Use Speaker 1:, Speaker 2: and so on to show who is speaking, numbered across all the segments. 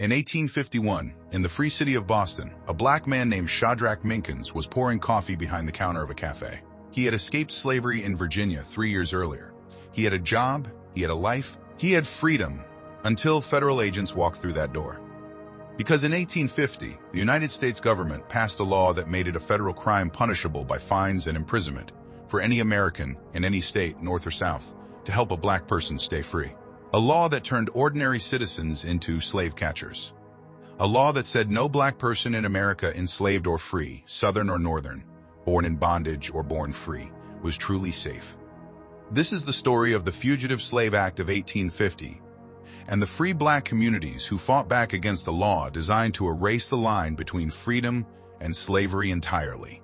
Speaker 1: In 1851, in the free city of Boston, a black man named Shadrach Minkins was pouring coffee behind the counter of a cafe. He had escaped slavery in Virginia 3 years earlier. He had a job, he had a life, he had freedom, until federal agents walked through that door. Because in 1850, the United States government passed a law that made it a federal crime punishable by fines and imprisonment for any American in any state, north or south, to help a black person stay free. A law that turned ordinary citizens into slave catchers. A law that said no black person in America, enslaved or free, southern or northern, born in bondage or born free, was truly safe. This is the story of the Fugitive Slave Act of 1850 and the free black communities who fought back against the law designed to erase the line between freedom and slavery entirely.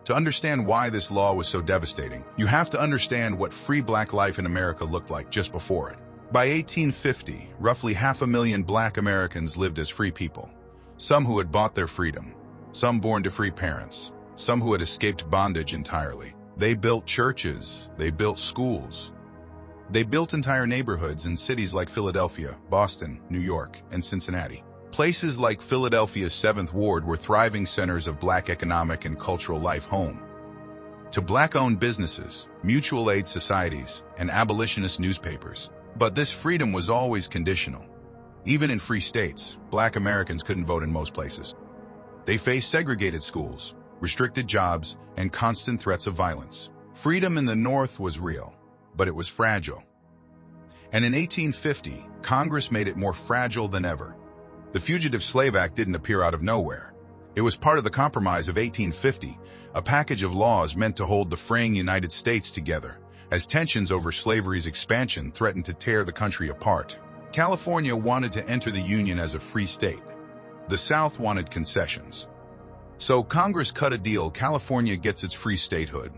Speaker 1: To understand why this law was so devastating, you have to understand what free black life in America looked like just before it. By 1850, roughly 500,000 black Americans lived as free people. Some who had bought their freedom, some born to free parents, some who had escaped bondage entirely. They built churches, they built schools. They built entire neighborhoods in cities like Philadelphia, Boston, New York, and Cincinnati. Places like Philadelphia's 7th Ward were thriving centers of black economic and cultural life, home to black-owned businesses, mutual aid societies, and abolitionist newspapers. But this freedom was always conditional. Even in free states, black Americans couldn't vote in most places. They faced segregated schools, restricted jobs, and constant threats of violence. Freedom in the North was real, but it was fragile. And in 1850, Congress made it more fragile than ever. The Fugitive Slave Act didn't appear out of nowhere. It was part of the Compromise of 1850, a package of laws meant to hold the fraying United States together, as tensions over slavery's expansion threatened to tear the country apart. California wanted to enter the Union as a free state. The South wanted concessions. So Congress cut a deal. California gets its free statehood,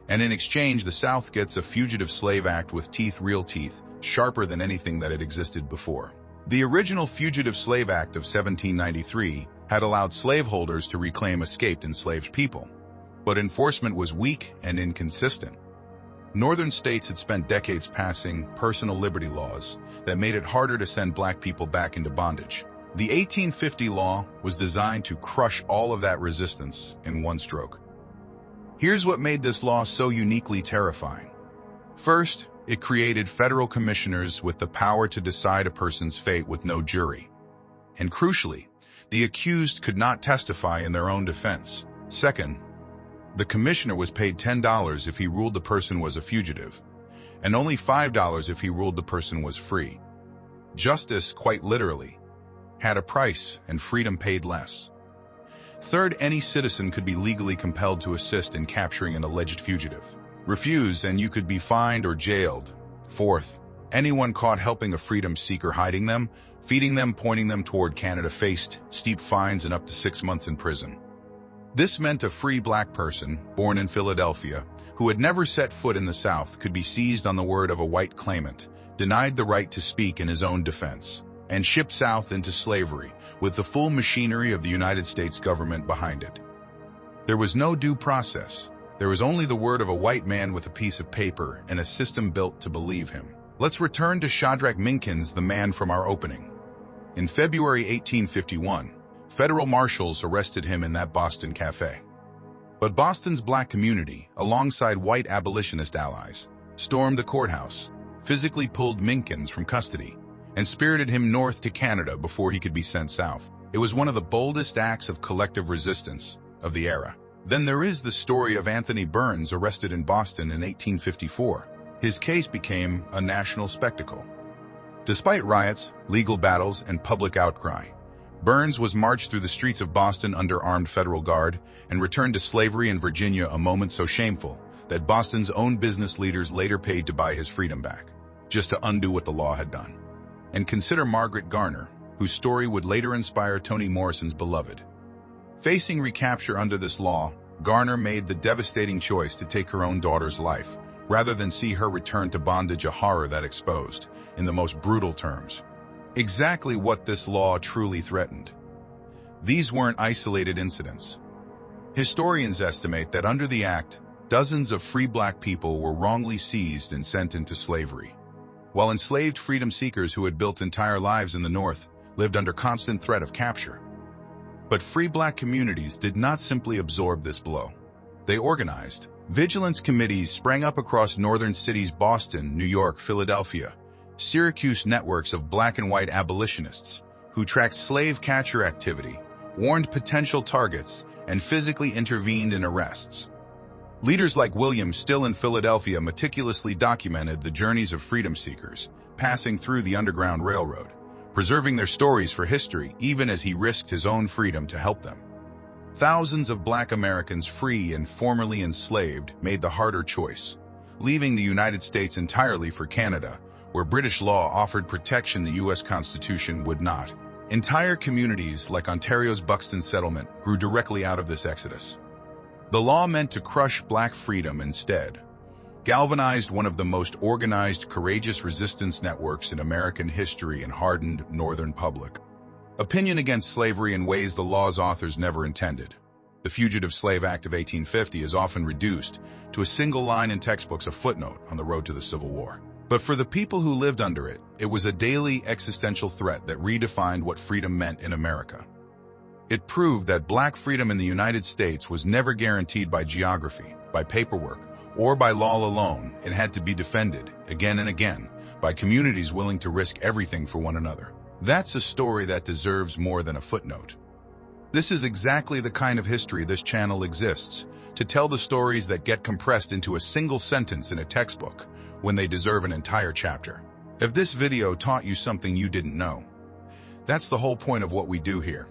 Speaker 1: and in exchange the South gets a Fugitive Slave Act with teeth, real teeth, sharper than anything that had existed before. The original Fugitive Slave Act of 1793 had allowed slaveholders to reclaim escaped enslaved people, but enforcement was weak and inconsistent. Northern states had spent decades passing personal liberty laws that made it harder to send black people back into bondage. The 1850 law was designed to crush all of that resistance in one stroke. Here's what made this law so uniquely terrifying. First, it created federal commissioners with the power to decide a person's fate with no jury. And crucially, the accused could not testify in their own defense. Second, the commissioner was paid $10 if he ruled the person was a fugitive, and only $5 if he ruled the person was free. Justice, quite literally, had a price, and freedom paid less. Third, any citizen could be legally compelled to assist in capturing an alleged fugitive. Refuse, and you could be fined or jailed. Fourth, anyone caught helping a freedom seeker hiding them, feeding them, pointing them toward Canada faced steep fines and up to 6 months in prison. This meant a free black person, born in Philadelphia, who had never set foot in the South, could be seized on the word of a white claimant, denied the right to speak in his own defense, and shipped south into slavery with the full machinery of the United States government behind it. There was no due process. There was only the word of a white man with a piece of paper and a system built to believe him. Let's return to Shadrach Minkins, the man from our opening. In February 1851, federal marshals arrested him in that Boston cafe. But Boston's black community, alongside white abolitionist allies, stormed the courthouse, physically pulled Minkins from custody, and spirited him north to Canada before he could be sent south. It was one of the boldest acts of collective resistance of the era. Then there is the story of Anthony Burns, arrested in Boston in 1854. His case became a national spectacle. Despite riots, legal battles, and public outcry, Burns was marched through the streets of Boston under armed federal guard and returned to slavery in Virginia, a moment so shameful that Boston's own business leaders later paid to buy his freedom back, just to undo what the law had done. And consider Margaret Garner, whose story would later inspire Toni Morrison's Beloved. Facing recapture under this law, Garner made the devastating choice to take her own daughter's life, rather than see her return to bondage, a horror that exposed, in the most brutal terms, exactly what this law truly threatened. These weren't isolated incidents. Historians estimate that under the act, dozens of free black people were wrongly seized and sent into slavery, while enslaved freedom seekers who had built entire lives in the North lived under constant threat of capture. But free black communities did not simply absorb this blow. They organized. Vigilance committees sprang up across northern cities Boston, New York, Philadelphia, Syracuse networks of black and white abolitionists who tracked slave catcher activity, warned potential targets, and physically intervened in arrests. Leaders like William Still in Philadelphia meticulously documented the journeys of freedom seekers passing through the Underground Railroad, preserving their stories for history even as he risked his own freedom to help them. Thousands of black Americans, free and formerly enslaved, made the harder choice, leaving the United States entirely for Canada, where British law offered protection the U.S. Constitution would not. Entire communities, like Ontario's Buxton settlement, grew directly out of this exodus. The law meant to crush black freedom instead, galvanized one of the most organized, courageous resistance networks in American history and hardened Northern public opinion against slavery in ways the law's authors never intended. The Fugitive Slave Act of 1850 is often reduced to a single line in textbooks, a footnote on the road to the Civil War. But for the people who lived under it, it was a daily existential threat that redefined what freedom meant in America. It proved that black freedom in the United States was never guaranteed by geography, by paperwork, or by law alone. It had to be defended, again and again, by communities willing to risk everything for one another. That's a story that deserves more than a footnote. This is exactly the kind of history this channel exists, to tell the stories that get compressed into a single sentence in a textbook when they deserve an entire chapter. If this video taught you something you didn't know, that's the whole point of what we do here.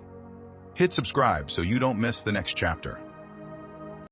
Speaker 1: Hit subscribe so you don't miss the next chapter.